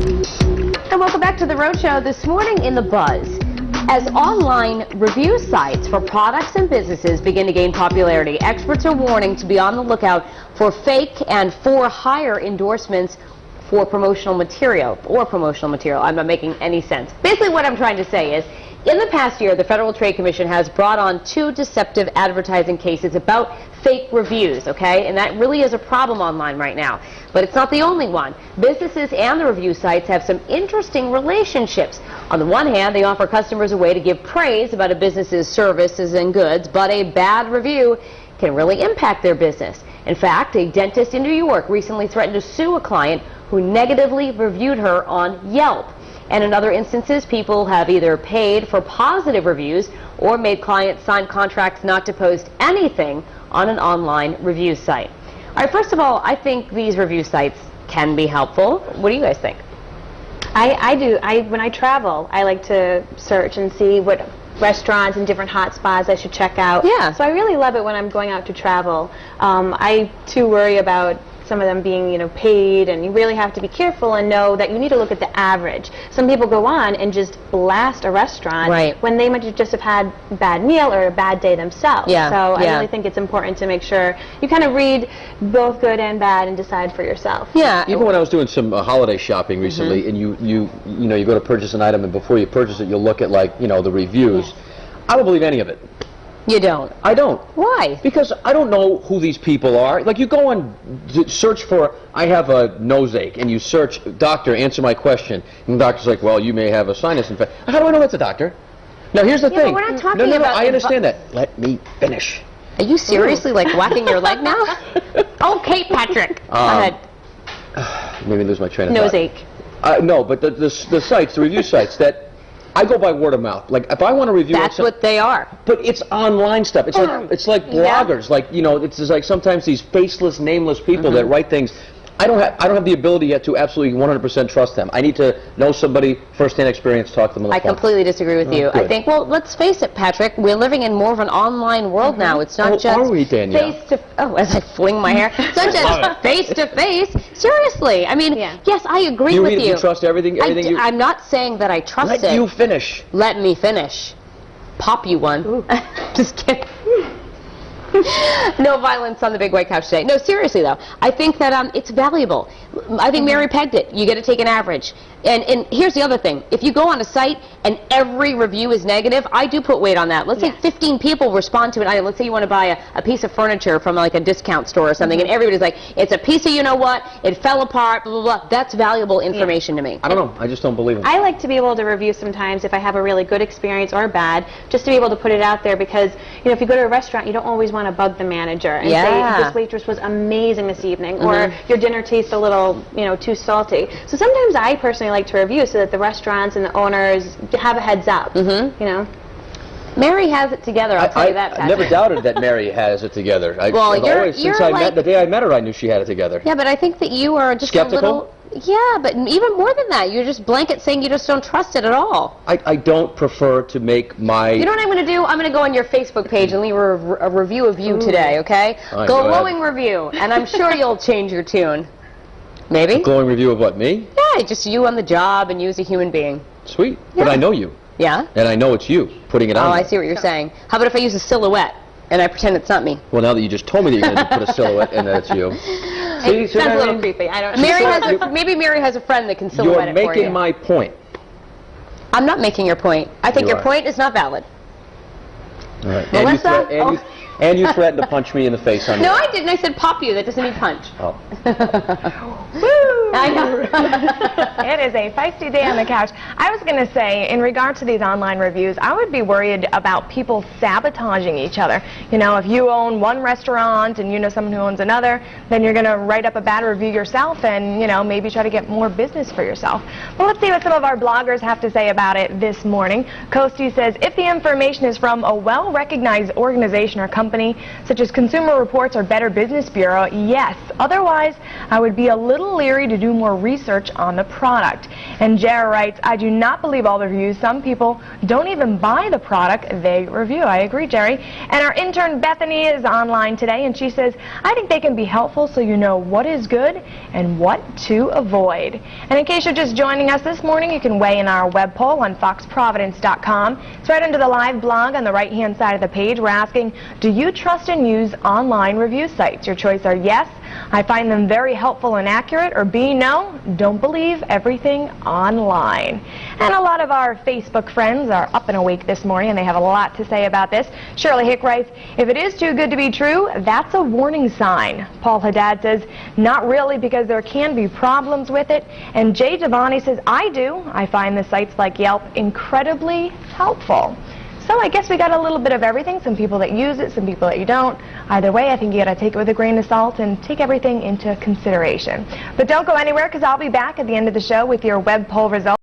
And welcome back to The Rhode Show. This morning in The Buzz, as online review sites for products and businesses begin to gain popularity, experts are warning to be on the lookout for fake and for-hire endorsements for promotional material. I'm not making any sense. Basically what I'm trying to say is, in the past year, the Federal Trade Commission has brought on 2 deceptive advertising cases about fake reviews, okay? And that really is a problem online right now. But it's not the only one. Businesses and the review sites have some interesting relationships. On the one hand, they offer customers a way to give praise about a business's services and goods, but a bad review can really impact their business. In fact, a dentist in New York recently threatened to sue a client who negatively reviewed her on Yelp. And in other instances, people have either paid for positive reviews or made clients sign contracts not to post anything on an online review site. All right, first of all, I think these review sites can be helpful. What do you guys think? I do. When I travel, I like to search and see what restaurants and different hot spots I should check out. Yeah. So I really love it when I'm going out to travel. I too worry about some of them being, paid, and you really have to be careful and know that you need to look at the average. Some people go on and just blast a restaurant when they might just have had a bad meal or a bad day themselves. Yeah. So I really think it's important to make sure you kind of read both good and bad and decide for yourself. Yeah. Even when I was doing some holiday shopping recently, and you go to purchase an item, and before you purchase it, you'll look at the reviews. I don't believe any of it. You don't? I don't. Why? Because I don't know who these people are. Like, you go on search for, I have a nose ache, and you search, doctor, answer my question. And the doctor's like, well, you may have a sinus infection. How do I know that's a doctor? Now, here's the thing. But we're not talking no, about I understand that. Let me finish. Are you seriously, whacking your leg now? Okay, Patrick. Go ahead. Maybe lose my train of Nose thought. ache. No, but the sites, the review sites, that I go by word of mouth. Like, if I want to review, that's what they are. But it's online stuff. It's like bloggers. Like, it's just like sometimes these faceless, nameless people that write things. I don't have the ability yet to absolutely 100% trust them. I need to know somebody, first-hand experience, talk to them on the phone. I completely disagree with you. Good. I think, well, let's face it, Patrick, we're living in more of an online world now. It's not just are we, Danielle? as I fling my hair. It's not just face-to-face. Seriously. I mean, yes, I agree with you. Do you trust everything? I'm not saying that I trust it. Let you finish. Let me finish. Pop you one. Just kidding. No violence on the big white couch today. No, seriously though, I think that it's valuable. I think Mary pegged it. You got to take an average. And here's the other thing. If you go on a site and every review is negative, I do put weight on that. Let's say 15 people respond to it. Let's say you want to buy a piece of furniture from like a discount store or something, and everybody's like, it's a piece of what, it fell apart, blah, blah, blah. That's valuable information to me. I don't know. I just don't believe it. I like to be able to review sometimes if I have a really good experience or bad, just to be able to put it out there because, if you go to a restaurant, you don't always want to bug the manager and say, this waitress was amazing this evening, or your dinner tastes a little, too salty. So sometimes I personally like to review so that the restaurants and the owners have a heads up, Mary has it together, I'll tell you that, Patrick. I never doudted that Mary has it together. The day I met her, I knew she had it together. Yeah, but I think that you are just skeptical? a little... Yeah, but even more than that, you're just blanket saying you just don't trust it at all. I don't prefer to make my... You know what I'm going to do? I'm going to go on your Facebook page and leave a review of you today, okay? Right, glowing review, and I'm sure you'll change your tune. Maybe? A glowing review of what, me? Yeah, just you on the job and you as a human being. Sweet. Yeah. But I know you. Yeah? And I know it's you putting it on. Oh, I see what you're saying. How about if I use a silhouette and I pretend it's not me? Well, now that you just told me that you're going to put a silhouette and that it's you. It sounds a little creepy. I don't. Maybe Mary has a friend that can silhouette it for you. You're making my point. I'm not making your point. I think your point is not valid. All right. Melissa? And you threatened to punch me in the face on No, I didn't. I said pop you. That doesn't mean punch. Oh. Woo! I know. It is a feisty day on the couch. I was going to say, in regard to these online reviews, I would be worried about people sabotaging each other. If you own one restaurant and you know someone who owns another, then you're going to write up a bad review yourself and, maybe try to get more business for yourself. Well, let's see what some of our bloggers have to say about it this morning. Coastie says, if the information is from a well-recognized organization or company, such as Consumer Reports or Better Business Bureau, yes. Otherwise, I would be a little leery to do do more research on the product. And Jara writes, I do not believe all the reviews. Some people don't even buy the product they review. I agree, Jerry. And our intern Bethany is online today, and she says, I think they can be helpful so you know what is good and what to avoid. And in case you're just joining us this morning, you can weigh in our web poll on foxprovidence.com. It's right under the live blog on the right-hand side of the page. We're asking, do you trust and use online review sites? Your choice are yes, I find them very helpful and accurate, or B, no, don't believe everything online. And a lot of our Facebook friends are up and awake this morning, and they have a lot to say about this. Shirley Hick writes, if it is too good to be true, that's a warning sign. Paul Haddad says, not really, because there can be problems with it. And Jay Devani says, I do. I find the sites like Yelp incredibly helpful. So I guess we got a little bit of everything, some people that use it, some people that you don't. Either way, I think you got to take it with a grain of salt and take everything into consideration. But don't go anywhere, because I'll be back at the end of the show with your web poll results.